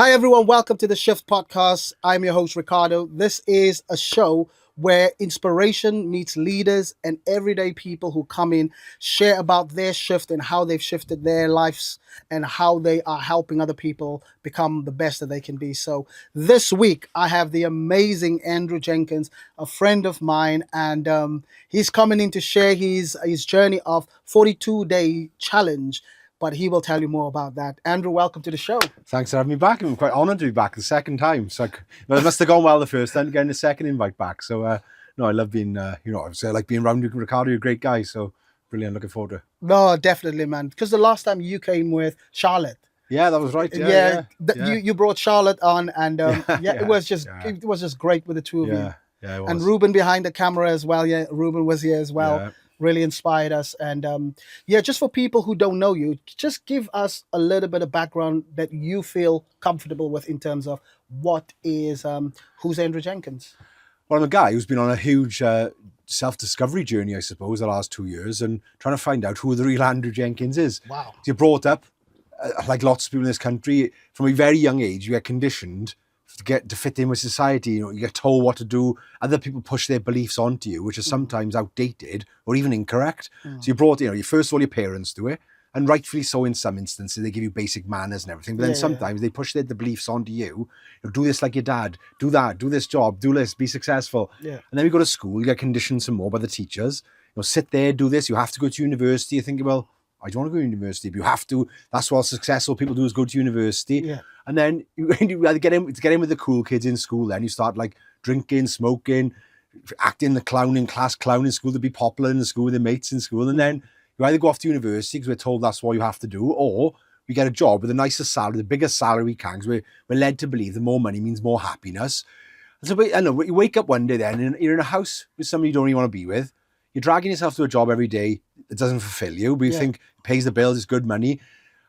Hi, everyone. Welcome to the Shift Podcast. I'm your host, Ricardo. This is a show where inspiration meets leaders and everyday people who come in, share about their shift and how they've shifted their lives and how they are helping other people become the best that they can be. So this week, I have the amazing Andrew Jenkins, a friend of mine, and he's coming in to share his journey of 42-day challenge. But he will tell you more about that. Andrew, welcome to the show. Thanks for having me back. I'm quite honoured to be back the second time. It's like, well, it must have gone well the first time, getting the second invite back. So, no, I love being, I like being around you, Ricardo. You're a great guy. So, brilliant. Looking forward to it. No, definitely, man. Because the last time you came with Charlotte. Yeah, that was right. Yeah. You brought Charlotte on, and Yeah, it was just great with the two of you. Yeah, it was. And Ruben behind the camera as well. Yeah, Ruben was here as well. Yeah. Really inspired us. And just for people who don't know you, just give us a little bit of background that you feel comfortable with in terms of who's Andrew Jenkins? Well, I'm a guy who's been on a huge self-discovery journey, I suppose, the last 2 years, and trying to find out who the real Andrew Jenkins is. Wow. You're brought up, like lots of people in this country, from a very young age, you get conditioned to fit in with society. You get told what to do. Other people push their beliefs onto you, which are sometimes outdated or even incorrect. So you're brought, first of all, your parents do it, and rightfully so in some instances. They give you basic manners and everything, but then sometimes they push their beliefs onto you. Do this like your dad, do that, do this job, do this, be successful. Yeah. And then we go to school, you get conditioned some more by the teachers. Sit there, do this, you have to go to university. You think, well, I don't want to go to university, but you have to. That's what successful people do, is go to university. Yeah. And then you get in with the cool kids in school. Then you start like drinking, smoking, acting the clown in class, clown in school to be popular in the school with their mates in school. And then you either go off to university because we're told that's what you have to do, or we get a job with the nicest salary, the biggest salary we can, because we're led to believe that more money means more happiness. And so I know you wake up one day then and you're in a house with somebody you don't really want to be with. You're dragging yourself to a job every day that doesn't fulfill you, but you think it pays the bills, it's good money.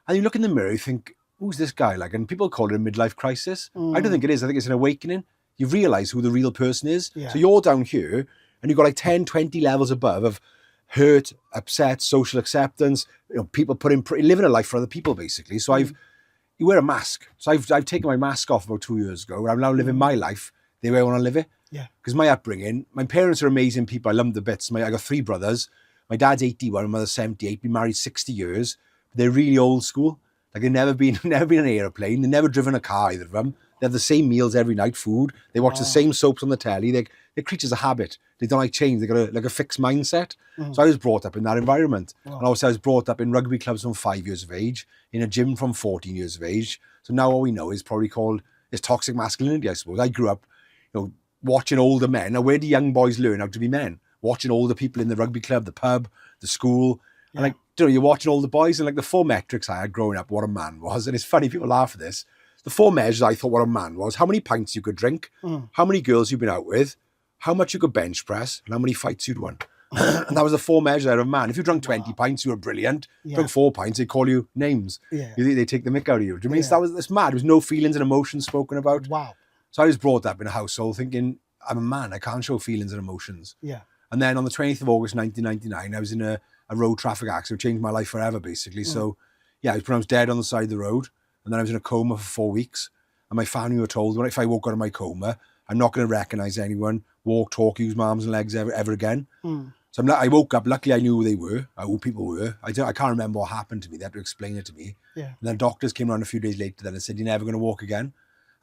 And you look in the mirror, you think, who's this guy like? And people call it a midlife crisis. I don't think it is. I think it's an awakening. You realise who the real person is. Yeah. So you're down here and you've got like 10, 20 levels above of hurt, upset, social acceptance, people living a life for other people, basically. So you wear a mask. So I've taken my mask off about 2 years ago. I'm now living my life the way I want to live it. Yeah. Because my upbringing, my parents are amazing people. I love them to bits. I got 3 brothers. My dad's 81, my mother's 78. Been married 60 years. They're really old school. Like they've never been in an airplane. They've never driven a car, either of them. They have the same meals every night, food. They watch the same soaps on the telly. They're creatures of habit. They don't like change. They got a fixed mindset. So I was brought up in that environment. And also I was brought up in rugby clubs from 5 years of age, in a gym from 14 years of age. So now all we know is probably called toxic masculinity, I suppose. I grew up, watching older men. Now, where do young boys learn how to be men? Watching older people in the rugby club, the pub, the school. Yeah. And you're watching older boys, and the 4 metrics I had growing up, what a man was. And it's funny, people laugh at this. The 4 measures I thought what a man was: how many pints you could drink, how many girls you've been out with, how much you could bench press, and how many fights you'd won. And that was the 4 measures out of a man. If you drank 20 pints, you were brilliant. Yeah. Drank 4 pints, they call you names. Yeah. They take the mick out of you. Do you mean that's mad? There was no feelings and emotions spoken about. Wow. So I was brought up in a household thinking, I'm a man, I can't show feelings and emotions. Yeah. And then on the 20th of August, 1999, I was in a road traffic accident. It changed my life forever, basically. So, I was pronounced dead on the side of the road. And then I was in a coma for 4 weeks. And my family were told, well, if I woke out of my coma, I'm not going to recognise anyone, walk, talk, use my arms and legs ever again. So I woke up, luckily I knew who they were, who people were. I can't remember what happened to me. They had to explain it to me. Yeah. And then doctors came around a few days later then and said, you're never going to walk again.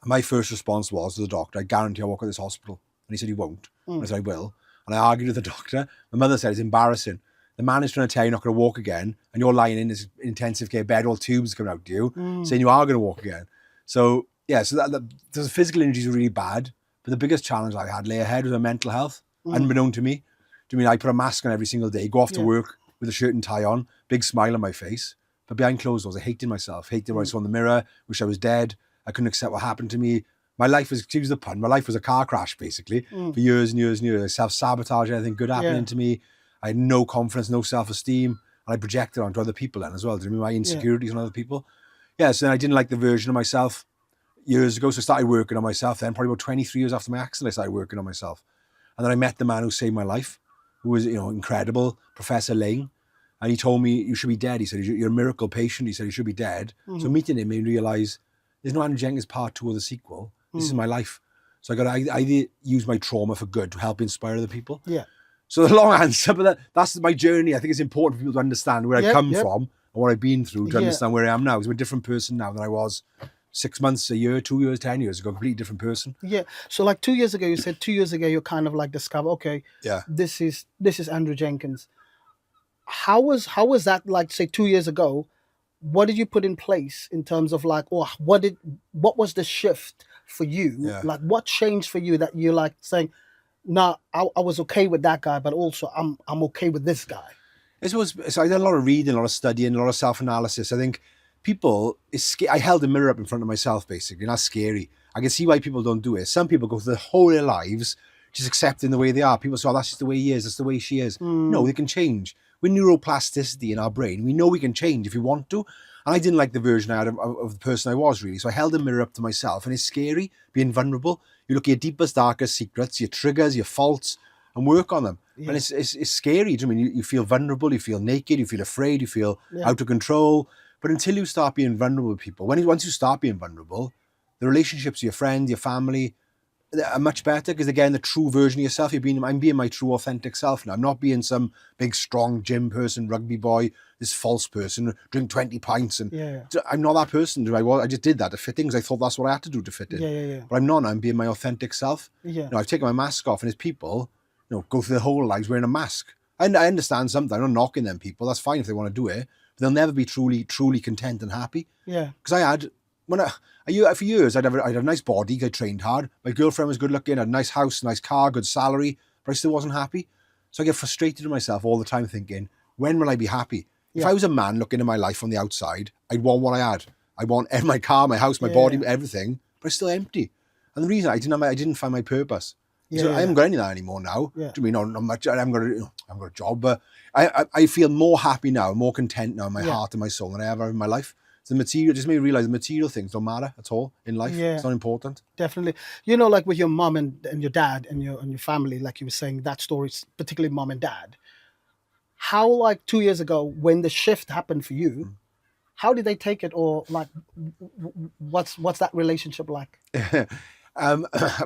And my first response was to the doctor, I guarantee I'll walk out of this hospital. And he said, you won't. And I said, I will. And I argued with the doctor. My mother said, it's embarrassing. The man is trying to tell you you're not going to walk again, and you're lying in this intensive care bed, all tubes coming out to you, saying you are going to walk again. So, the physical injuries were really bad, but the biggest challenge I had lay ahead was my mental health, unbeknown to me. Do you mean I put a mask on every single day, go off to work with a shirt and tie on, big smile on my face, but behind closed doors, I hated myself, hated what I saw in the mirror, wish I was dead. I couldn't accept what happened to me. My life was, excuse the pun, my life was a car crash, basically, for years and years and years. Self-sabotage, anything good happening to me. I had no confidence, no self-esteem, and I projected onto other people then as well. Do you mean my insecurities on other people? Yeah, so then I didn't like the version of myself years ago, so I started working on myself then. Probably about 23 years after my accident, I started working on myself. And then I met the man who saved my life, who was, incredible, Professor Lane. And he told me, you should be dead. He said, you're a miracle patient. He said, you should be dead. So meeting him made me realise there's no Andrew Jenkins part 2 or the sequel. This is my life. So I got to either use my trauma for good to help inspire other people. Yeah. So the long answer, but that's my journey. I think it's important for people to understand where I come from and what I've been through to understand where I am now. Because I'm a different person now than I was 6 months, a year, 2 years, 10 years ago. A completely different person. Yeah. So like 2 years ago, you said 2 years ago, you kind of like discover, okay, this is Andrew Jenkins. How was that, like, say 2 years ago? What did you put in place in terms of like, or what was the shift for you? Yeah. Like, what changed for you that you're like saying, nah, I was okay with that guy, but also I'm okay with this guy? So I did a lot of reading, a lot of studying, a lot of self-analysis. I think people, I held a mirror up in front of myself, basically, and that's scary. I can see why people don't do it. Some people go through their whole their lives just accepting the way they are. People say, oh, that's just the way he is, that's the way she is. No, they can change. With neuroplasticity in our brain, we know we can change if we want to. And I didn't like the version I had of the person I was, really. So I held a mirror up to myself, and it's scary, being vulnerable. You look at your deepest, darkest secrets, your triggers, your faults, and work on them. Yeah. And it's scary. I mean, you feel vulnerable, you feel naked, you feel afraid, you feel out of control. But until you start being vulnerable with people, once you start being vulnerable, the relationships, your friends, your family, are much better, because again, the true version of yourself, I'm being my true authentic self now. I'm not being some big strong gym person, rugby boy, this false person, drink 20 pints, and I'm not that person. I just did that to fit in, because I thought that's what I had to do to fit in. But I'm not. I'm being my authentic self. I've taken my mask off, and there's people, go through their whole lives wearing a mask. And I understand sometimes. I'm not knocking them people. That's fine if they want to do it, but they'll never be truly content and happy. Yeah. Because I had, for years, I had a nice body, I trained hard. My girlfriend was good looking, had a nice house, nice car, good salary, but I still wasn't happy. So I get frustrated with myself all the time thinking, when will I be happy? If I was a man looking at my life from the outside, I'd want what I had. I want my car, my house, my body, everything, but it's still empty. And the reason I didn't find my purpose. So I haven't got any of that anymore now. Do you mean not much? I haven't got a job, but I feel more happy now, more content now in my heart and my soul than I ever in my life. The material just made me realize the material things don't matter at all in life. It's not important. Definitely. Like with your mom and your dad and your family, like you were saying, that story, particularly mom and dad. How, like 2 years ago, when the shift happened for you, how did they take it, or like, what's that relationship like?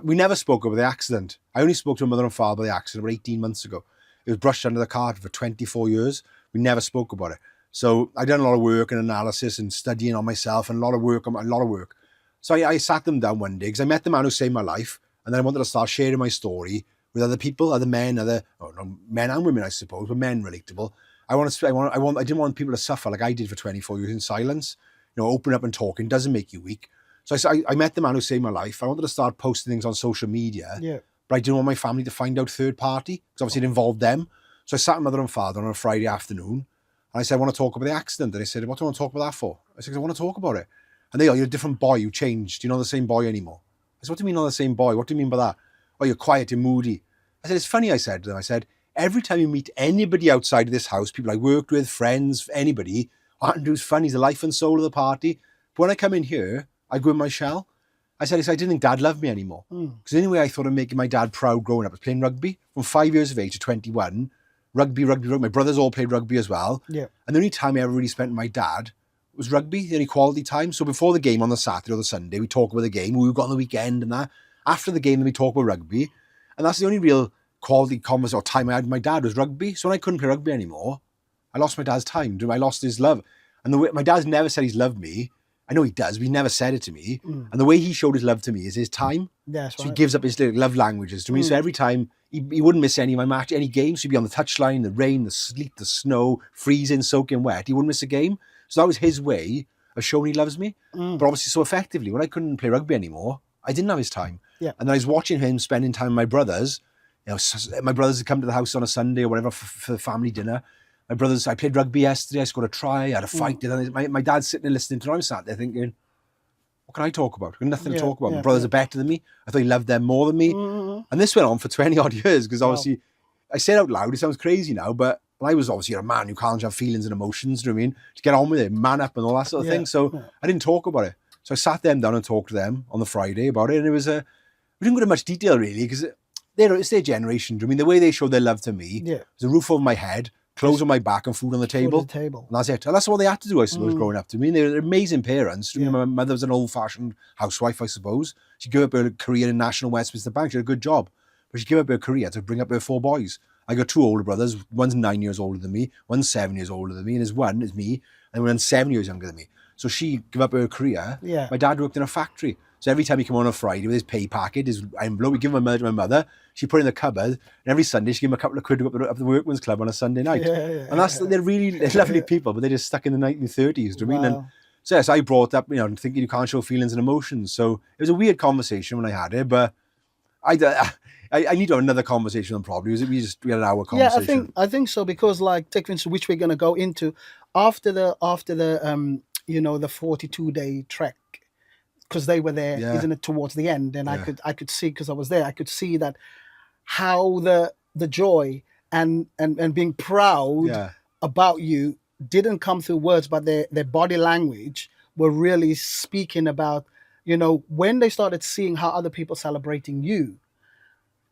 We never spoke over the accident. I only spoke to my mother and father about the accident about 18 months ago. It was brushed under the carpet for 24 years. We never spoke about it. So I done a lot of work and analysis and studying on myself, and a lot of work. So I sat them down one day, because I met the man who saved my life, and then I wanted to start sharing my story with other people, other men, men and women, I suppose, but men relatable. I didn't want people to suffer like I did for 24 years in silence. Open up and talking doesn't make you weak. So I met the man who saved my life. I wanted to start posting things on social media, but I didn't want my family to find out third party, because obviously it involved them. So I sat with mother and father on a Friday afternoon, and I said, I want to talk about the accident. And they said, what do you want to talk about that for? I said, because I want to talk about it. And they go, you're a different boy, you changed. You're not the same boy anymore. I said, what do you mean not the same boy? What do you mean by that? Oh, you're quiet, you're moody. I said, it's funny, I said to them. I said, every time you meet anybody outside of this house, people I worked with, friends, anybody, Andrew's fun, he's the life and soul of the party. But when I come in here, I go in my shell. I said, I didn't think dad loved me anymore. Because anyway, I thought of making my dad proud growing up. I was playing rugby from 5 years of age to 21. Rugby. My brothers all played rugby as well. Yeah. And the only time I ever really spent with my dad was rugby, the only quality time. So before the game on the Saturday or the Sunday, we talk about the game, who we got on the weekend and that. After the game, then we talk about rugby. And that's the only real quality conversation or time I had with my dad was rugby. So when I couldn't play rugby anymore, I lost my dad's time. I lost his love. And my dad's never said he's loved me. I know he does, but he never said it to me. And the way he showed his love to me is his time. That's so right. He gives up his love languages to me. So every time, he wouldn't miss any of my match, any games. He'd be on the touchline, the rain, the sleet, the snow, freezing, soaking wet. He wouldn't miss a game. So that was his way of showing he loves me. But obviously so effectively, when I couldn't play rugby anymore, I didn't have his time. Yeah. And then I was watching him spending time with my brothers. My brothers would come to the house on a Sunday or whatever for family dinner. I played rugby yesterday. I scored a try. I had a fight. My dad's sitting there listening to it. I'm sat there thinking, what can I talk about? I've got nothing to talk about. My brothers are better than me. I thought he loved them more than me. And this went on for 20 odd years, because obviously, I say it out loud, it sounds crazy now, but I was obviously a man who can't have feelings and emotions, do you know what I mean? To get on with it, man up and all that sort of thing. So I didn't talk about it. So I sat them down and talked to them on the Friday about it. And we didn't go into much detail really, because it's their generation. Do you know what I mean? The way they showed their love to me was a roof over my head, clothes on my back and food on the table. Food on the table. And that's it. And that's what they had to do, I suppose, growing up to me. And they were amazing parents. Yeah. My mother was an old-fashioned housewife, I suppose. She gave up her career in National Westminster Bank. She had a good job. But she gave up her career to bring up her 4 boys. I got 2 older brothers. One's 9 years older than me. One's 7 years older than me. And his one is me. And one's 7 years younger than me. So she gave up her career. Yeah. My dad worked in a factory. So every time he came on Friday with his pay packet, his envelope, he'd give my mother. She'd put it in the cupboard. And every Sunday, she'd give him a couple of quid to go up the workman's club on a Sunday night. They're really lovely people, but they're just stuck in the 1930s. Do you know what I mean? And so yes, I brought up, thinking you can't show feelings and emotions. So it was a weird conversation when I had it, but I need to have another conversation on probably. We had an hour conversation. Yeah, I think so, because like Jenkins, which we're going to go into after the 42-day trek, because they were there, isn't it, towards the end, and I could see, because I was there, I could see that how the joy and being proud about you didn't come through words, but their body language were really speaking about, when they started seeing how other people celebrating you,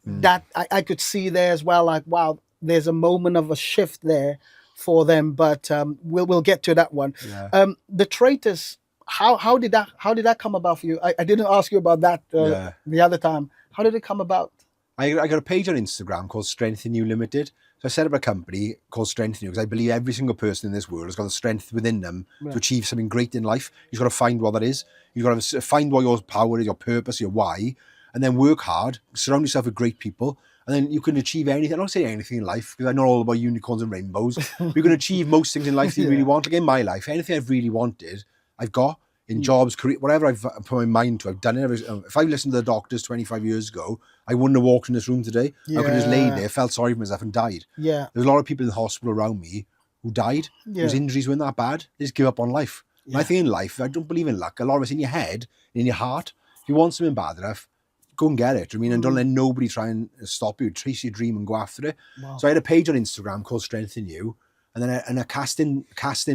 that I could see there as well, like, wow, there's a moment of a shift there for them, but we'll get to that one. The Traitors, how did that come about for you? I didn't ask you about that the other time. How did it come about? I got a page on Instagram called Strengthen You Limited. So I set up a company called Strengthen You, because I believe every single person in this world has got the strength within them to achieve something great in life. You've got to find what that is. You've got to find what your power is, your purpose, your why, and then work hard, surround yourself with great people, and then you can achieve anything. I don't say anything in life, because I'm not all about unicorns and rainbows. But you can achieve most things in life that you really want. Like in my life, anything I've really wanted, I've got. In jobs, career, whatever I've put my mind to, I've done it. If I listened to the doctors 25 years ago, I wouldn't have walked in this room today. I could have just laid there, felt sorry for myself and died. There's a lot of people in the hospital around me who died, whose injuries weren't that bad. They just give up on life. And I think in life, I don't believe in luck. A lot of it's in your head, in your heart. If you want something bad enough, go and get it. And don't let nobody try and stop you. Chase your dream and go after it. So I had a page on Instagram called Strengthen You, and then a casting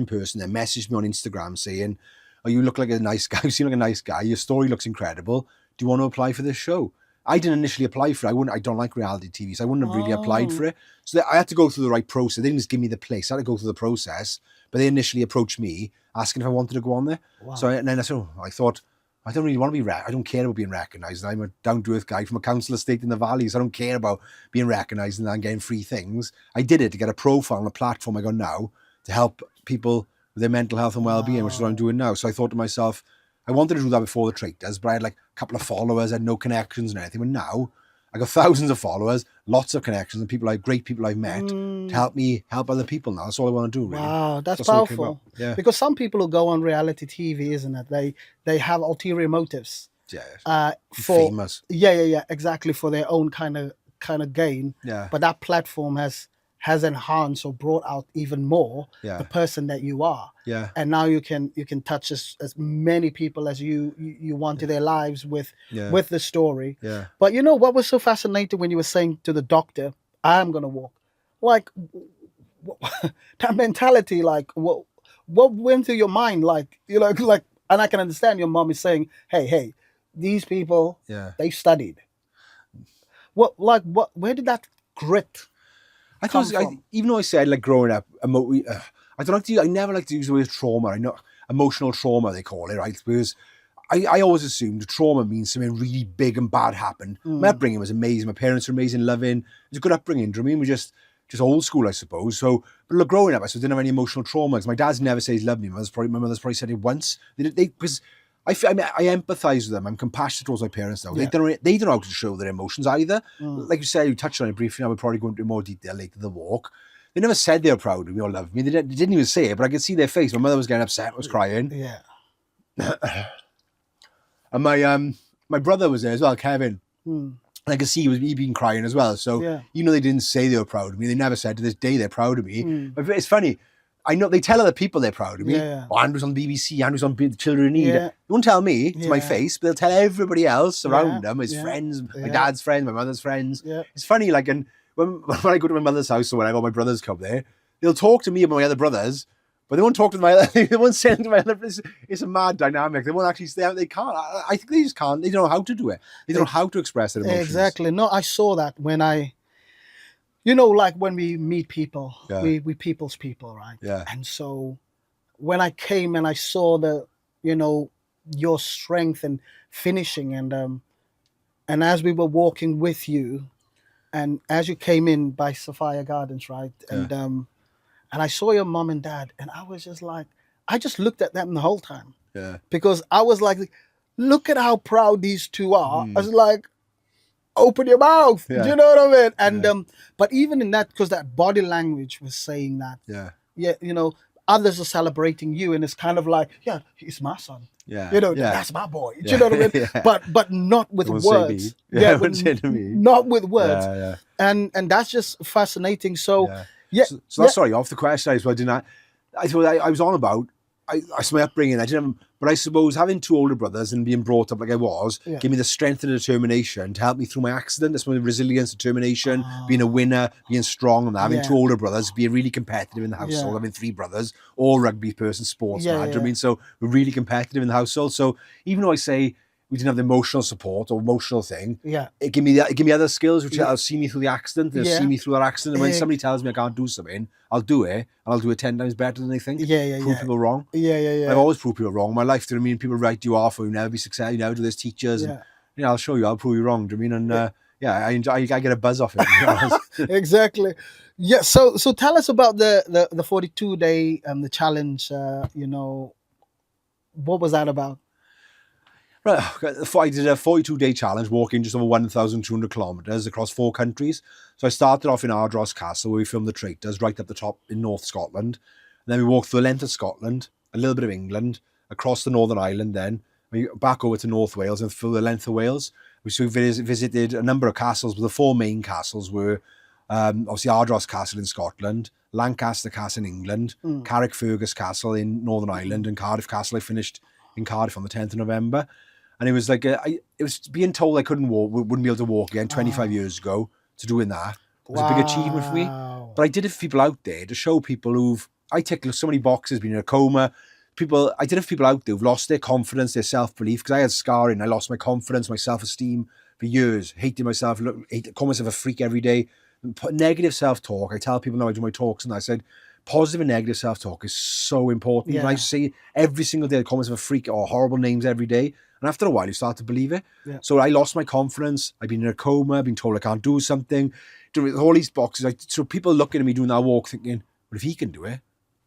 person that messaged me on Instagram saying, "Oh, you look like a nice guy. You seem like a nice guy. Your story looks incredible. Do you want to apply for this show?" I didn't initially apply for it. I don't like reality TV, so I wouldn't have really applied for it. So I had to go through the right process. They didn't just give me the place. I had to go through the process. But they initially approached me asking if I wanted to go on there. So then I thought, I don't really want to be I don't care about being recognised. I'm a down-to-earth guy from a council estate in the valley, so I don't care about being recognised and getting free things. I did it to get a profile on a platform I got now to help people with their mental health and well-being, which is what I'm doing now. So I thought to myself, I wanted to do that before the Traitors, but I had like a couple of followers, I had no connections and anything. But now I got thousands of followers, lots of connections, and great people I've met to help me help other people now. That's all I want to do, really. Wow, that's powerful. Yeah. Because some people who go on reality TV, isn't it? They have ulterior motives. For famous. Yeah, exactly, for their own kind of gain. Yeah. But that platform has enhanced or brought out even more the person that you are. Yeah. And now you can touch as many people as you want to their lives with the story. Yeah. But what was so fascinating when you were saying to the doctor, "I am gonna walk," like that mentality, like what went through your mind, like like, and I can understand your mom is saying, hey, these people, they studied. Where did that grit? I thought, even though I said like growing up, I never like to use the word trauma. I know emotional trauma they call it, right? Because I always assumed trauma means something really big and bad happened. My upbringing was amazing. My parents were amazing, loving. It was a good upbringing. Do you know what I mean? We're just old school, I suppose. So, but look, growing up, I didn't have any emotional trauma. Because my dad's never said he's loved me. My mother's probably said it once. Because I empathise with them. I'm compassionate towards my parents now. They don't know how to show their emotions either. Like you said, you touched on it briefly. I would probably go into more detail later. The walk. They never said they were proud of me or loved me. They didn't even say it, but I could see their face. My mother was getting upset, was crying. Yeah. And my brother was there as well, Kevin. And I could see he been crying as well. So they didn't say they were proud of me. They never said to this day they're proud of me. But it's funny. I know they tell other people they're proud of me. Oh, Andrew's on BBC, Andrew's on Children in Need. They won't tell me to my face, but they'll tell everybody else around them, his friends, my dad's friends, my mother's friends. It's funny, like, and when I go to my mother's house or whenever my brothers come there, they'll talk to me about my other brothers, but they won't talk to they won't say anything to my other brothers. It's a mad dynamic. They won't actually stay out. They can't. I think they just can't. They don't know how to do it. They don't know how to express their emotions. Exactly. No, I saw that when I you know, like when we meet people, Yeah. we people's people, right? Yeah. And so when I came and I saw you know, your strength and finishing, and as we were walking with you, and as you came in by Sophia Gardens, right? Yeah. And I saw your mom and dad, and I was just like, I just looked at them the whole time Yeah. because I was like, look at how proud these two are. I Mm. was like, open your mouth. Yeah. Do you know what I mean? And Yeah. but even in that, because that body language was saying that, Yeah. yeah, you know, others are celebrating you, and it's kind of like, yeah, he's my son. Yeah. You know, Yeah. that's my boy. Do Yeah. you know what I mean? Yeah. But not with Don't say me. words. Yeah, with- don't say to me. not with words. Yeah. Yeah. And that's just fascinating. So Yeah. yeah, So that's sorry, off the question. I didn't. I thought I was on about. I my upbringing. I didn't have, but I suppose having two older brothers and being brought up like I was Yeah. gave me the strength and determination to help me through my accident. That's my resilience, determination, being a winner, being strong, and having Yeah. two older brothers, being really competitive in the household. Yeah. Having three brothers, all rugby person, sports Yeah, mad. Do you know what yeah. I mean? So we're really competitive in the household. So even though I say we didn't have the emotional support or emotional thing, yeah, it gave me that. It gave me other skills which Yeah. will see me through the accident. They'll Yeah. see me through that accident. And when Yeah. somebody tells me I can't do something, I'll do it, and I'll do it 10 times better than they think. Yeah. Prove people wrong. Yeah. I've always proved people wrong in my life. Do you know what I mean? People write you off or you never be successful, you never do this, teachers. Yeah. And, you know, I'll show you, I'll prove you wrong. Do you know what I mean? And I enjoy, I get a buzz off it. To be honest. Exactly. Yeah. So tell us about the 42-day the challenge. You know, what was that about? Right, I did a 42-day challenge, walking just over 1,200 kilometres across 4 countries. So I started off in Ardross Castle, where we filmed the Traitors, right up the top in North Scotland. And then we walked through the length of Scotland, a little bit of England, across the Northern Ireland then, back over to North Wales and through the length of Wales. We visited a number of castles, but the 4 main castles were obviously Ardross Castle in Scotland, Lancaster Castle in England, Carrickfergus Castle in Northern Ireland, and Cardiff Castle. I finished in Cardiff on the 10th of November. And it was like, it was being told I couldn't walk, wouldn't be able to walk again 25 years ago, to doing that was a big achievement for me. But I did it for people out there, to show people I ticked so many boxes, been in a coma. I did it for people out there who've lost their confidence, their self-belief, because I had scarring. I lost my confidence, my self-esteem for years, hated myself, call myself a freak every day. Negative self-talk. I tell people now I do my talks and I said, positive and negative self-talk is so important. Yeah. And I say every single day I call myself a freak or horrible names every day. And after a while, you start to believe it. Yeah. So I lost my confidence. I've been in a coma. I've been told I can't do something. All these boxes. So people looking at me doing that walk thinking, well, if he can do it,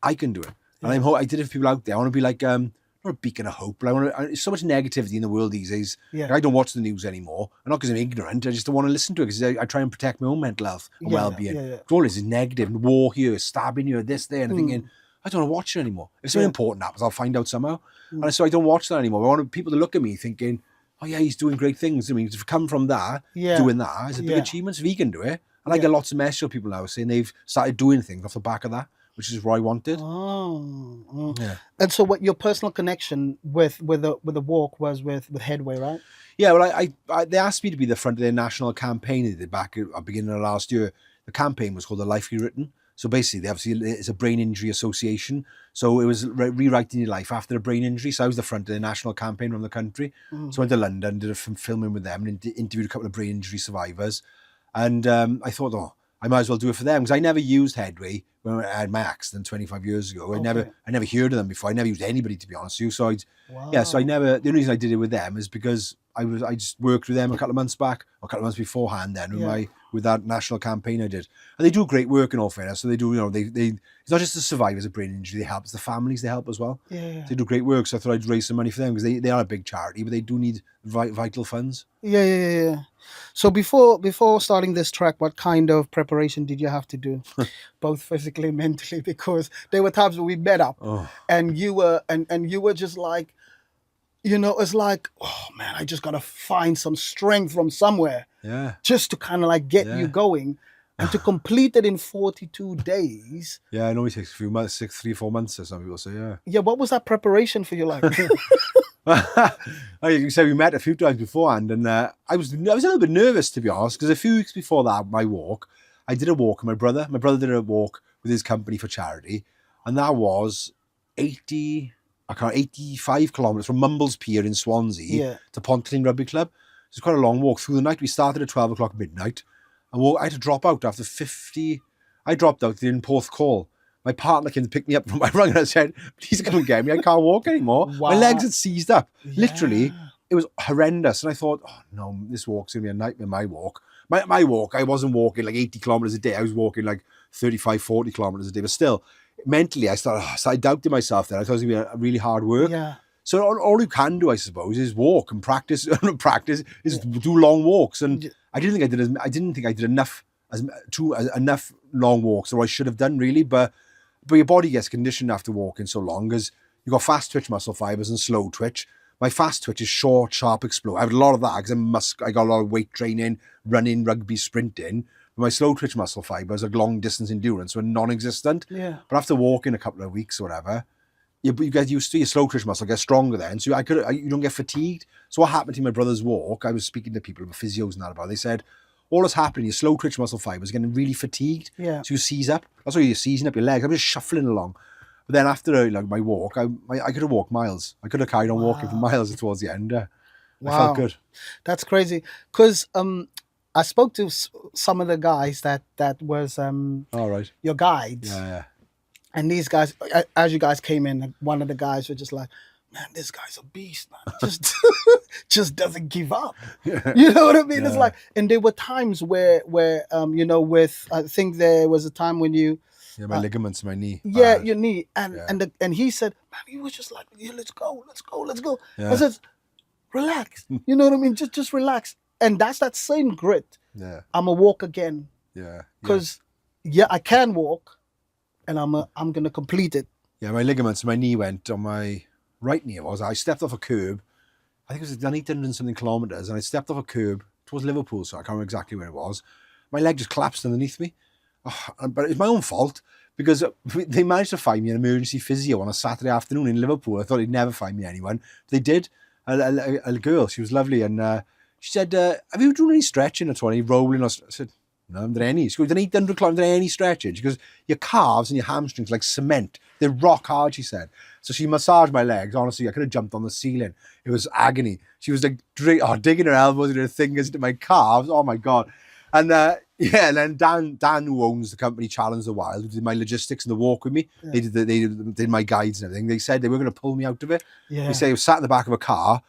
I can do it. And I did it for people out there. I want to be like, not a beacon of hope, but there's so much negativity in the world these days. Yeah. Like, I don't watch the news anymore. And not because I'm ignorant. I just don't want to listen to it because I try and protect my own mental health and well-being. Yeah. All this is negative. War here, stabbing you, this, there. And I'm thinking, I don't want to watch it anymore. If something important happens, I'll find out somehow. And so I don't watch that anymore. I want people to look at me thinking, oh yeah, he's doing great things. I mean, to come from that, doing that is a big achievement. If he can do it. And I get lots of messages of people now saying they've started doing things off the back of that, which is what I wanted. Oh. Yeah. And so what your personal connection with the walk was with Headway, right? Yeah, well, I they asked me to be the front of their national campaign they did back at the beginning of last year. The campaign was called The Life Rewritten. So basically, it's a brain injury association. So it was rewriting your life after a brain injury. So I was the front of the national campaign around the country. So I went to London, did a filming with them, and interviewed a couple of brain injury survivors. And I thought, I might as well do it for them, because I never used Headway when I had my accident 25 years ago. I never heard of them before. I never used anybody, to be honest with you. So so I never. The only reason I did it with them is because I just worked with them a couple of months back, or a couple of months beforehand. Then with that national campaign I did, and they do great work in all fairness. So they do, they it's not just the survivors of brain injury they help, it's the families they help as well. Yeah. They do great work. So I thought I'd raise some money for them, because they are a big charity, but they do need vital funds. Yeah. So before starting this track, what kind of preparation did you have to do, both physically and mentally? Because there were times when we met up, and you were just like, it's like, oh man, I just gotta find some strength from somewhere, just to kind of like get you going, and to complete it in 42 days. Yeah, it normally takes a few months, 3 or 4 months, as some people say. Yeah. What was that preparation for you like? You said we met a few times beforehand, and I was a little bit nervous, to be honest, because a few weeks before that, my walk, I did a walk with my brother. My brother did a walk with his company for charity, and that was 85 kilometres from Mumbles Pier in Swansea to Pontyclun Rugby Club. It was quite a long walk through the night. We started at 12 o'clock midnight, I had to drop out after 50. I dropped out in Porth Call. My partner came to pick me up from my run and I said, please come and get me. I can't walk anymore. Wow. My legs had seized up. Yeah. Literally, it was horrendous. And I thought, oh no, this walk's going to be a nightmare, my walk. My walk, I wasn't walking like 80 kilometers a day. I was walking like 35, 40 kilometers a day. But still, mentally, I started doubting myself then. I thought it was going to be a really hard work. Yeah. So all you can do, I suppose, is walk and practice. Practice is do long walks. And I didn't think I did enough enough long walks, or I should have done really. But your body gets conditioned after walking so long, because you've got fast twitch muscle fibers and slow twitch. My fast twitch is short, sharp, explode. I have a lot of that because I got a lot of weight training, running, rugby, sprinting. But my slow twitch muscle fibers are long distance endurance, were non-existent. Yeah. But after walking a couple of weeks or whatever, you get used to your slow twitch muscle, gets stronger then. So you don't get fatigued. So what happened to my brother's walk, I was speaking to people, physios and that about it, they said, all that's happening, your slow twitch muscle fibers are getting really fatigued. Yeah. So you seize up. That's why you're seizing up your legs. I'm just shuffling along. But then after my walk, I could have walked miles. I could have carried on walking for miles towards the end. I felt good. That's crazy. Because I spoke to some of the guys that was All right. your guides. Yeah. And these guys, as you guys came in, one of the guys were just like, man, this guy's a beast, man. Just doesn't give up. Yeah. You know what I mean? Yeah. It's like, and there were times where with, I think there was a time when you, Yeah, my ligaments in my knee. yeah, your knee, and he said, man, he was just like, yeah, let's go. Yeah. I said, relax. You know what I mean? Just relax. And that's that same grit. Yeah. I'm a walk again. Yeah. Because I can walk, and I'm gonna complete it. Yeah, my ligaments in my knee went on my right knee. I stepped off a curb. I think it was done 800 and something kilometers, and I stepped off a curb towards Liverpool, so I can't remember exactly where it was. My leg just collapsed underneath me. Oh, but it's my own fault, because they managed to find me an emergency physio on a Saturday afternoon in Liverpool. I thought they'd never find me anyone. But they did. A girl, she was lovely, and she said, have you done any stretching at all? Any rolling? I said, no, I haven't done any. She goes, done 800 kilometers, done any stretching? She goes, your calves and your hamstrings like cement. They're rock hard, she said. So she massaged my legs. Honestly, I could have jumped on the ceiling. It was agony. She was like digging her elbows and her fingers into my calves. Oh my God. And and then Dan, who owns the company Challenge the Wild, who did my logistics and the walk with me, they did my guides and everything. They said they were going to pull me out of it. Yeah. They say I was sat in the back of a car.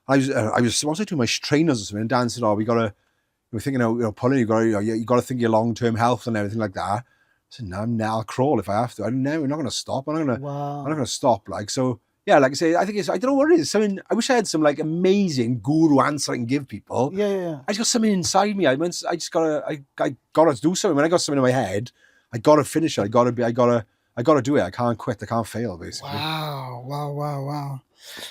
I was doing my trainers or something, and Dan said, "Oh, we're thinking, pulling. You got to think of your long-term health and everything like that." I said, "No, I'll crawl if I have to. We're not going to stop. I'm not going to stop." Like, so, yeah, like I say, I think I don't know what it is. Something. I wish I had some like amazing guru answer I can give people. Yeah. I just got something inside me. I gotta do something. When I got something in my head, I gotta finish it. I gotta do it. I can't quit. I can't fail, basically. Wow.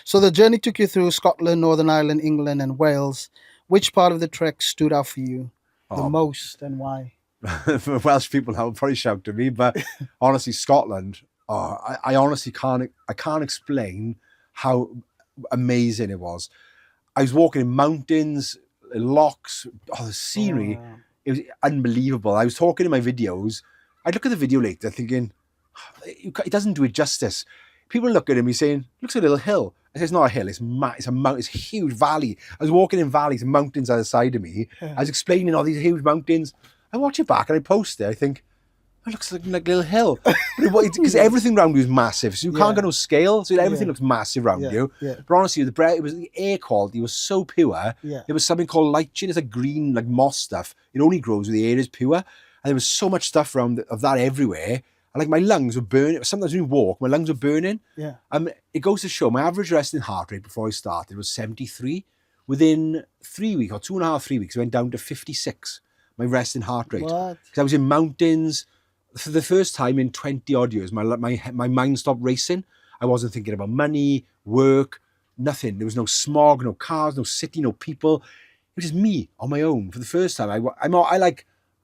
So the journey took you through Scotland, Northern Ireland, England, and Wales. Which part of the trek stood out for you the most, and why? For Welsh people, that would probably shout to me, but honestly, Scotland. I honestly can't explain how amazing it was. I was walking in mountains, lochs. The scenery, it was unbelievable. I was talking in my videos. I'd look at the video later thinking, it doesn't do it justice. People look at me saying, looks like a little hill. I say, it's not a hill, it's a mountain, it's a huge valley. I was walking in valleys and mountains either side of me. I was explaining all these huge mountains. I watch it back and I post it. I think, it looks like a little hill. Because everything around you is massive. So you can't get no scale. So everything looks massive around you. Yeah. But honestly, the air quality was so pure. Yeah. There was something called lichen. It's a green, like moss stuff. It only grows where the air is pure. And there was so much stuff around of that everywhere. And like my lungs were burning. Sometimes when you walk, my lungs were burning. Yeah. It goes to show my average resting heart rate before I started was 73. Within 3 weeks or 2.5, 3 weeks, it went down to 56. My resting heart rate. What? Because I was in mountains. For the first time in 20 odd years, my mind stopped racing. I wasn't thinking about money, work, nothing. There was no smog, no cars, no city, no people. It was just me on my own. For the first time,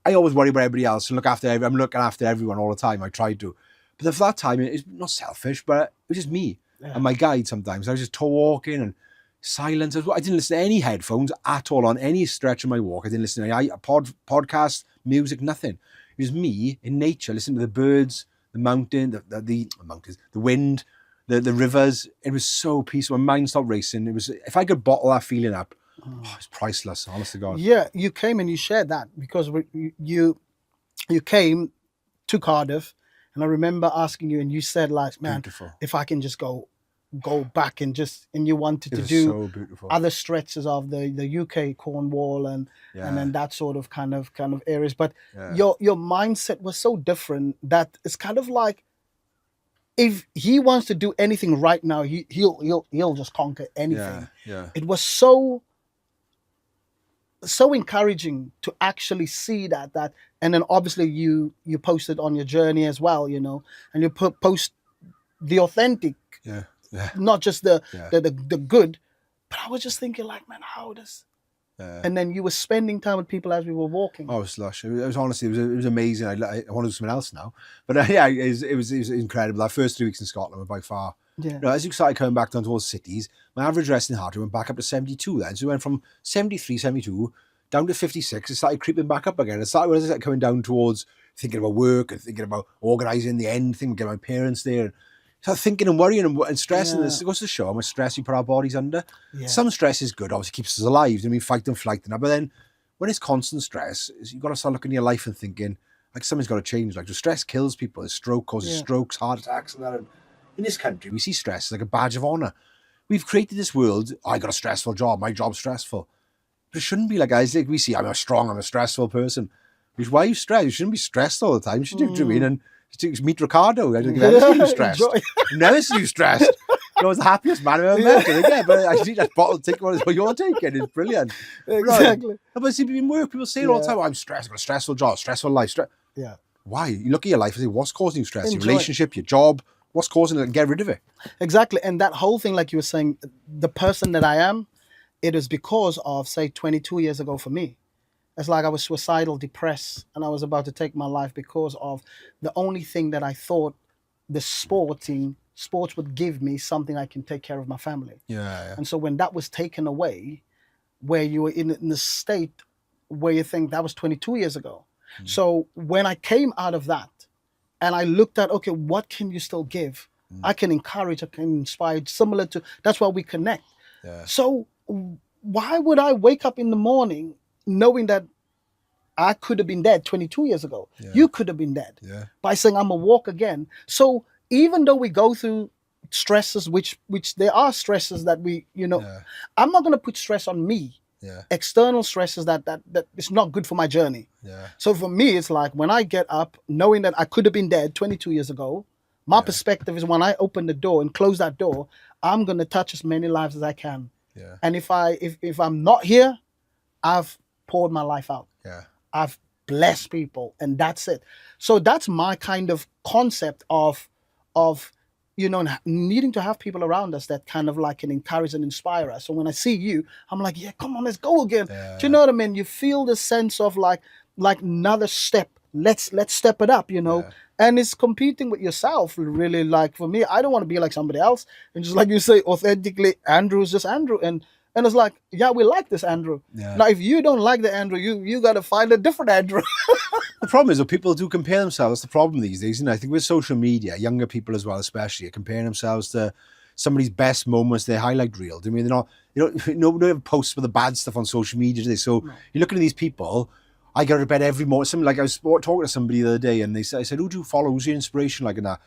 I always worry about everybody else and I'm looking after everyone all the time. I tried to. But for that time, it's not selfish, but it was just me and my guide sometimes. I was just walking and silence. I didn't listen to any headphones at all on any stretch of my walk. I didn't listen to any podcast, music, nothing. It was me in nature, listening to the birds, the mountain, the mountains, the wind, the rivers. It was so peaceful. My mind stopped racing. It was, if I could bottle that feeling up, it's priceless, honest to God. Yeah, you came and you shared that because you came to Cardiff, and I remember asking you, and you said like, man, Beautiful. if I can just go back and you wanted It to was do so beautiful. other stretches of the UK, Cornwall, and then that sort of kind of areas. But your mindset was so different that it's kind of like, if he wants to do anything right now, he'll just conquer anything. Yeah. It was so encouraging to actually see that, and then obviously you posted on your journey as well, and you post the authentic, Yeah. not just the good. But I was just thinking like, man, how does and then you were spending time with people as we were walking. Oh, it was lush. It was honestly, it was amazing. I want to do something else now, but yeah, it was incredible. Our first 3 weeks in Scotland were by far. Yeah. As you started coming back down towards cities, my average resting heart rate went back up to 72 then. So we went from 73, 72 down to 56. It started creeping back up again. It started when I started coming down towards thinking about work and thinking about organising the end thing, getting my parents there. So thinking and worrying and stressing. This goes to show how much stress we put our bodies under. Yeah. Some stress is good, obviously keeps us alive. I mean, fight and flight and that. But then when it's constant stress, you've got to start looking at your life and thinking, like, something's got to change. Like, the stress kills people. The stroke causes strokes, heart attacks, and that. And in this country, we see stress as like a badge of honour. We've created this world. I got a stressful job. My job's stressful. But it shouldn't be like, guys, like we see, I'm a stressful person. Which, why are you stressed? You shouldn't be stressed all the time. You should do what you mean? And meet Ricardo. I don't think I've ever seen you stressed. I've never seen you stressed. I was the happiest man I've ever met. Yeah, but I see that bottle take what you're taking. It's brilliant. Exactly. Right. But see, in work, people say it all the time, oh, I'm stressed. I've got a stressful job, stressful life. Yeah. Why? You look at your life and say, what's causing you stress? Your relationship, your job. What's causing it? And get rid of it. Exactly. And that whole thing, like you were saying, the person that I am, it was because of, say, 22 years ago for me. It's like I was suicidal, depressed, and I was about to take my life because of the only thing that I thought the sports would give me, something I can take care of my family. Yeah. And so when that was taken away, where you were in the state where you think that was 22 years ago. So when I came out of that and I looked at, okay, what can you still give? I can encourage, I can inspire, similar to, that's why we connect. Yeah. So why would I wake up in the morning knowing that I could have been dead 22 years ago? Yeah. You could have been dead by saying I'm going to walk again. So even though we go through stresses, which there are stresses that we, I'm not going to put stress on me. Yeah. External stresses that is not good for my journey. Yeah. So for me, it's like when I get up, knowing that I could have been dead 22 years ago, my perspective is when I open the door and close that door, I'm going to touch as many lives as I can. Yeah. And if I'm not here, I've poured my life out. Yeah. I've blessed people, and that's it. So that's my kind of concept of needing to have people around us that kind of like can encourage and inspire us. So when I see you, I'm like, yeah, come on, let's go again. Yeah. Do you know what I mean? You feel the sense of like another step. Let's step it up, Yeah. And it's competing with yourself, really. Like for me, I don't want to be like somebody else. And just like you say, authentically, Andrew is just Andrew. And it's like, yeah, we like this Andrew. Yeah. Now, if you don't like the Andrew, you got to find a different Andrew. The problem is that people do compare themselves. That's the problem these days. I think with social media, younger people as well, especially, are comparing themselves to somebody's best moments, their highlight reel. I mean, they're not, nobody ever posts with the bad stuff on social media, do they? So you're looking at these people. I go to bed every morning. Something like I was talking to somebody the other day, and I said, who do you follow? Who's your inspiration? Like in that?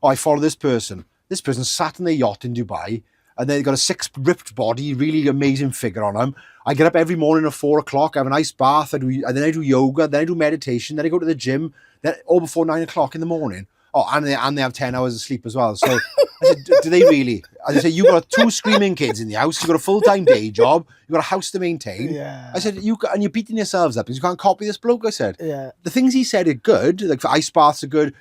Oh, I follow this person. This person sat in their yacht in Dubai, and they've got a 6 ripped body, really amazing figure on them. I get up every morning at 4 o'clock, I have a nice bath, and then I do yoga, then I do meditation, then I go to the gym, then all before 9 o'clock in the morning. Oh, and they have 10 hours of sleep as well. So I said, do they really? I said, you got 2 screaming kids in the house, you got a full-time day job, you got a house to maintain. Yeah. I said, and you're beating yourselves up because you can't copy this bloke. I said, yeah. The things he said are good, like for ice baths are good,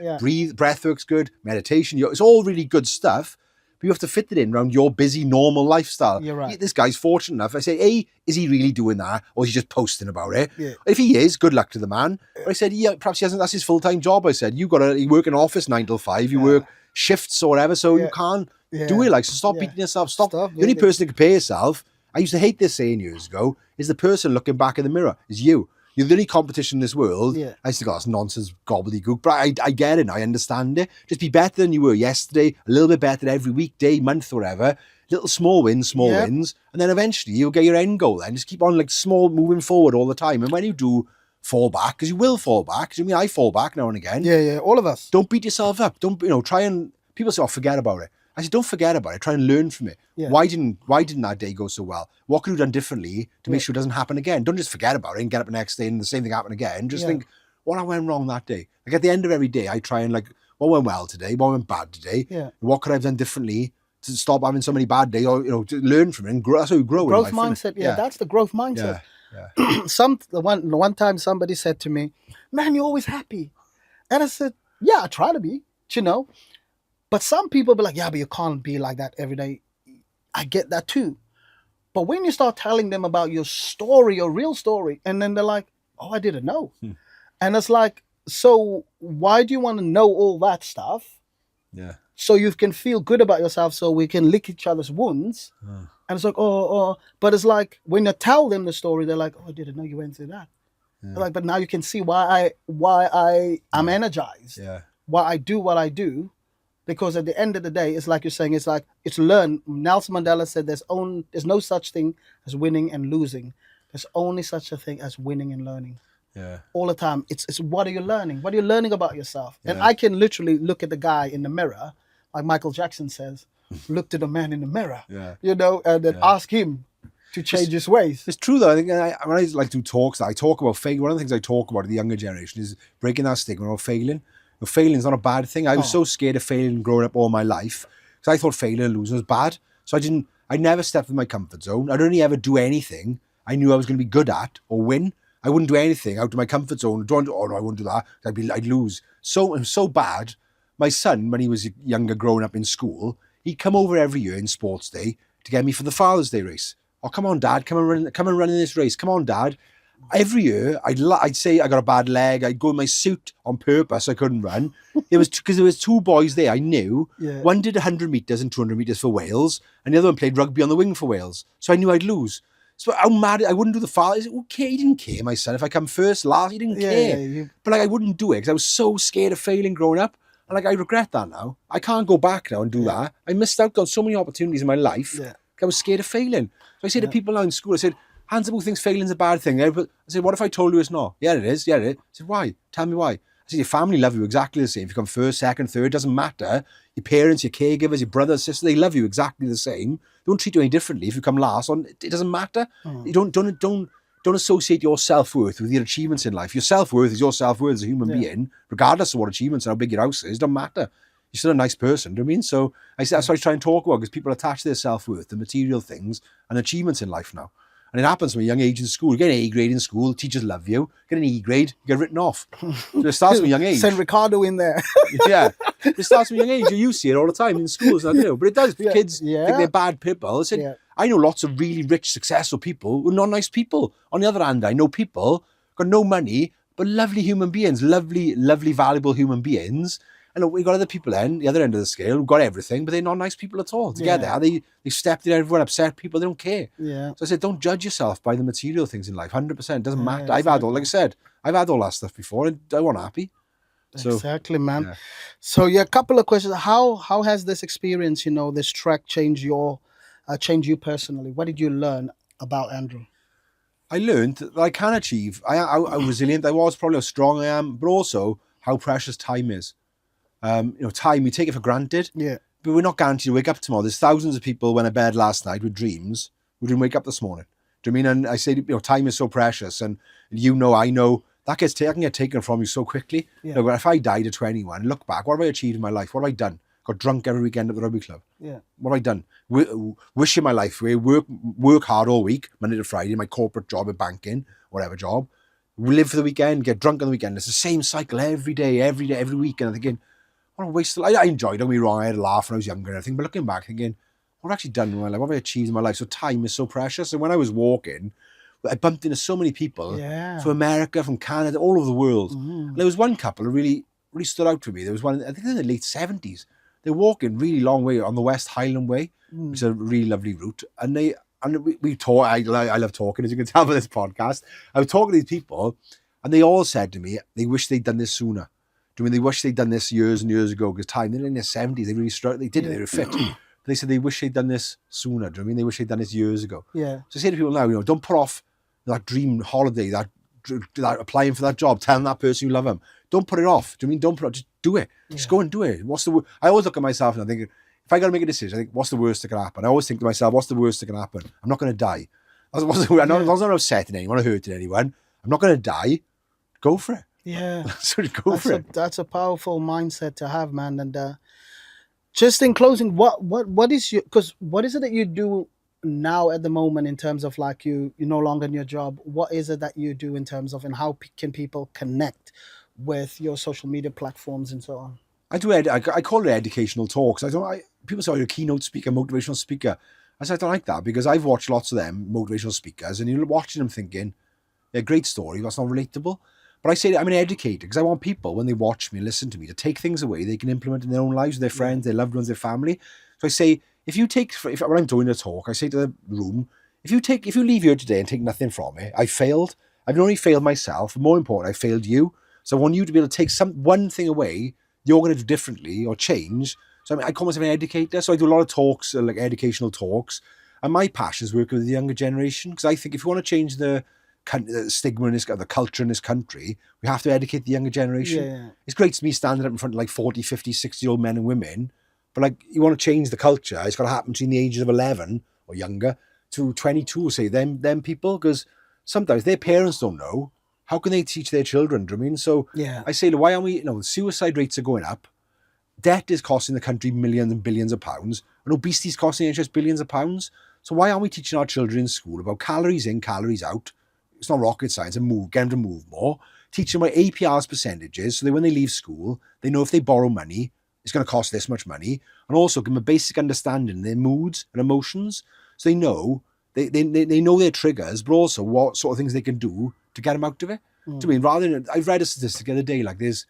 breath work's good, meditation, it's all really good stuff. But you have to fit it in around your busy, normal lifestyle. You're right. This guy's fortunate enough. I say, A, is he really doing that? Or is he just posting about it? Yeah. If he is, good luck to the man. But I said, yeah, perhaps he hasn't, that's his full-time job. I said, you work in office 9 till 5, you work shifts or whatever, so you can't do it. Like, so stop beating yourself. Stop. The only person to compare yourself, I used to hate this saying years ago, is the person looking back in the mirror, is you. You're the only competition in this world. Yeah. I used to go, that's nonsense, gobbledygook. But I get it now. I understand it. Just be better than you were yesterday, a little bit better every week, day, month, whatever. little small wins, and then eventually you'll get your end goal. Then just keep on like small, moving forward all the time. And when you do fall back, because you will fall back, because I fall back now and again. Yeah, all of us. Don't beat yourself up. Don't try and people say, "Oh, forget about it." I said, "Don't forget about it. Try and learn from it. Yeah. Why didn't that day go so well? What could you have done differently to make sure it doesn't happen again? Don't just forget about it and get up the next day and the same thing happen again. Just think, what went wrong that day? Like at the end of every day, I try and like, what went well today? What went bad today? Yeah. What could I have done differently to stop having so many bad days, or to learn from it and grow? That's how you grow. Growth in life, mindset. Yeah, that's the growth mindset. Yeah. The one time somebody said to me, "Man, you're always happy," and I said, "Yeah, I try to be, But some people be like, "Yeah, but you can't be like that every day." I get that too. But when you start telling them about your story, your real story, and then they're like, "Oh, I didn't know," and it's like, so why do you want to know all that stuff? Yeah. So you can feel good about yourself, so we can lick each other's wounds. And it's like, but it's like when you tell them the story, they're like, "Oh, I didn't know you went through that." They're like, but now you can see why I am energized. Yeah. Why I do what I do, because at the end of the day, it's like you're saying, it's learn. Nelson Mandela said, "There's no such thing as winning and losing. There's only such a thing as winning and learning." Yeah. All the time. It's what are you learning? What are you learning about yourself? Yeah. And I can literally look at the guy in the mirror, like Michael Jackson says, look to the man in the mirror, and then ask him to change his ways. It's true though. I think when I like do talks, I talk about failing. One of the things I talk about with the younger generation is breaking that stigma of failing. Failing is not a bad thing. I was so scared of failing growing up all my life because I thought failing and losing was bad. So I never stepped in my comfort zone. I'd only ever do anything I knew I was going to be good at or win. I wouldn't do anything out of my comfort zone. No, I wouldn't do that. I'd lose. So it was so bad. My son, when he was younger, growing up in school, he'd come over every year in sports day to get me for the Father's Day race. "Oh, come on, Dad, come and run in this race. Come on, Dad." Every year, I'd say I got a bad leg. I'd go in my suit on purpose. I couldn't run. It was because there was two boys there I knew. Yeah. One did 100 metres and 200 metres for Wales, and the other one played rugby on the wing for Wales. So I knew I'd lose. So how mad I wouldn't do the Father. Okay, he didn't care, my son. If I come first, last, he didn't care. But like I wouldn't do it because I was so scared of failing growing up. And like I regret that now. I can't go back now and do that. I missed out on so many opportunities in my life. I was scared of failing. So I say to people now in school, I said, "Hands up who thinks failing's a bad thing." I said, "What if I told you it's not?" "Yeah, it is. Yeah, it is." I said, "Why? Tell me why." I said, "Your family love you exactly the same. If you come first, second, third, it doesn't matter. Your parents, your caregivers, your brothers, sisters, they love you exactly the same. They don't treat you any differently if you come last. It doesn't matter. You don't associate your self-worth with your achievements in life. Your self-worth is your self-worth as a human being, regardless of what achievements and how big your house is. It doesn't matter. You're still a nice person." Do you know what I mean? So that's what I try and talk about, because people attach their self-worth to material things and achievements in life now. And it happens from a young age in school. You get an A grade in school, teachers love you. Get an E grade, you get written off. So it starts from a young age. Send Ricardo in there. Yeah. It starts from a young age. You see it all the time in schools. But it does. Kids think they're bad people. I know lots of really rich, successful people who are not nice people. On the other hand, I know people got no money, but lovely human beings, lovely, valuable human beings. And we got other people then, the other end of the scale, who got everything, but they're not nice people at all. Together, they stepped in everyone, upset people, they don't care. Yeah. So I said, don't judge yourself by the material things in life. 100%, doesn't matter. I've had all that stuff before, and I wasn't happy. Exactly, man. Yeah. So a couple of questions. How has this experience, this trek changed you personally? What did you learn about Andrew? I learned that I can achieve. How resilient I was, probably how strong I am, but also how precious time is. Time, we take it for granted. Yeah. But we're not guaranteed to wake up tomorrow. There's thousands of people went to bed last night with dreams who didn't wake up this morning. Do you mean? And I say, time is so precious, and I know that can get taken from you so quickly. Yeah. If I died at 21, look back, what have I achieved in my life? What have I done? Got drunk every weekend at the rugby club. Yeah. What have I done? Wishing my life away, work hard all week, Monday to Friday, my corporate job at banking, whatever job. We live for the weekend, get drunk on the weekend. It's the same cycle every day, every week. And I'm thinking, what a waste of life. I enjoyed it, don't be wrong. I had a laugh when I was younger and everything. But looking back, thinking, what have I actually done in my life? What have I achieved in my life? So time is so precious. And when I was walking, I bumped into so many people from America, from Canada, all over the world. And there was one couple who really stood out to me. There was one, I think in the late 70s. They're walking really long way on the West Highland Way, which is a really lovely route. And we talk. I love talking, as you can tell by this podcast. I was talking to these people, and they all said to me they wish they'd done this sooner. They wish they'd done this years and years ago, because they're in their 70s. They really struggled. They did it. They were fit. They said they wish they'd done this sooner. Do you know what I mean? They wish they'd done this years ago. Yeah. So I say to people now, don't put off that dream holiday, that applying for that job, telling that person you love them. Don't put it off. Do you know what I mean? Don't put it off. Just do it. Just go and do it. I always look at myself and I think, if I got to make a decision, I think, what's the worst that can happen? I always think to myself, what's the worst that can happen? I'm not going to die. I'm not upsetting anyone or hurting anyone. I'm not going to die. Go for it. Yeah. So go for it. That's a powerful mindset to have, man. And just in closing, what is what is it that you do now at the moment in terms of like you're no longer in your job? What is it that you do in terms of, and how can people connect with your social media platforms and so on? I call it educational talks. People say you're a keynote speaker, motivational speaker. I said I don't like that, because I've watched lots of them motivational speakers, and you're watching them thinking, yeah, great story, that's not relatable. But I say I'm an educator, because I want people, when they watch me and listen to me, to take things away they can implement in their own lives, their friends, their loved ones, their family. So I say, when I'm doing a talk, I say to the room, if you leave here today and take nothing from it, I failed. I've not only failed myself, but more important, I failed you. So I want you to be able to take one thing away you're going to do differently or change. So I call myself an educator. So I do a lot of talks, like educational talks. And my passion is working with the younger generation, because I think if you want to change the stigma in the culture in this country, we have to educate the younger generation. Yeah. It's great to me standing up in front of like 40, 50, 60-year-old men and women, but like, you want to change the culture, it's got to happen between the ages of 11 or younger to 22, say, them people, because sometimes their parents don't know. How can they teach their children? Do you know what I mean? So Yeah. I say, why aren't we, suicide rates are going up, debt is costing the country millions and billions of pounds, and obesity is costing just billions of pounds. So why aren't we teaching our children in school about calories in, calories out? It's not rocket science, and get them to move more. Teach them about APR's percentages, so that when they leave school, they know if they borrow money, it's going to cost this much money. And also give them a basic understanding of their moods and emotions, so they know they know their triggers, but also what sort of things they can do to get them out of it. Do you mean, rather than, I've read a statistic the other day, like there's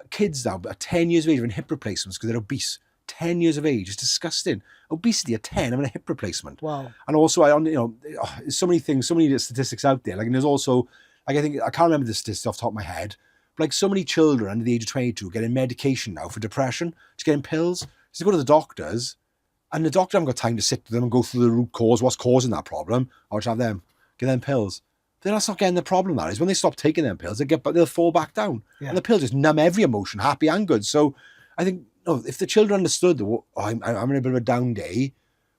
kids now at 10 years of age having hip replacements because they're obese. 10 years of age, it's disgusting. Obesity at 10, I'm in a hip replacement. Wow. And also, there's so many things, so many statistics out there. Like, and there's also, like, I can't remember the statistics off the top of my head, but like so many children under the age of 22 getting medication now for depression, just getting pills. So they go to the doctors, and the doctor haven't got time to sit with them and go through the root cause, what's causing that problem. I'll just have them, give them pills. Then that's not getting the problem. That is, when they stop taking them pills, they'll fall back down. Yeah. And the pills just numb every emotion, happy and good. So I think, if the children understood that, I'm in a bit of a down day,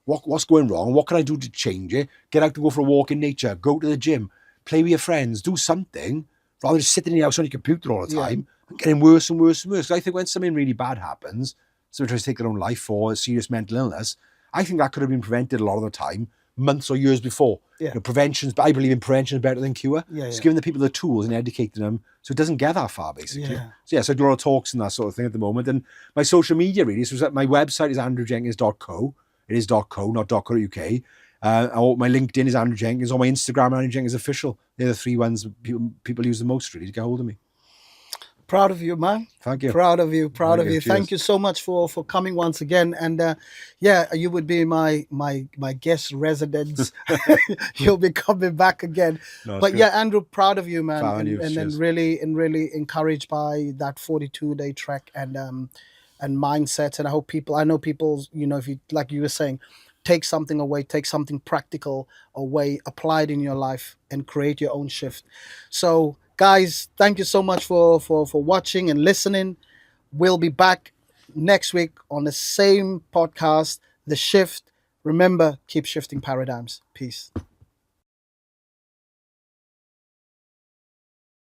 what's going wrong? What can I do to change it? Get out to go for a walk in nature, go to the gym, play with your friends, do something, rather than just sitting in the house on your computer all the time and getting worse and worse and worse. I think when something really bad happens, someone tries to take their own life for a serious mental illness, I think that could have been prevented a lot of the time, months or years before. Yeah. I believe in prevention is better than cure. Just giving the people the tools and educating them so it doesn't get that far, basically. So I do a lot of talks and that sort of thing at the moment. And my social media really, so my website is andrewjenkins.co. It is .co, not .co.uk. My LinkedIn is Andrew Jenkins, or my Instagram, Andrew Jenkins Official. They're the three ones people use the most, really, to get hold of me. Proud of you, man. Thank you. Proud of you. Thank you so much for coming once again. And you would be my guest residence. You'll be coming back again. No, but good. Andrew, proud of you, man. And really encouraged by that 42-day trek and mindset. And I know people, if you, like you were saying, take something away, take something practical away, apply it in your life and create your own shift. So guys, thank you so much for watching and listening. We'll be back next week on the same podcast, The Shift. Remember, keep shifting paradigms. Peace.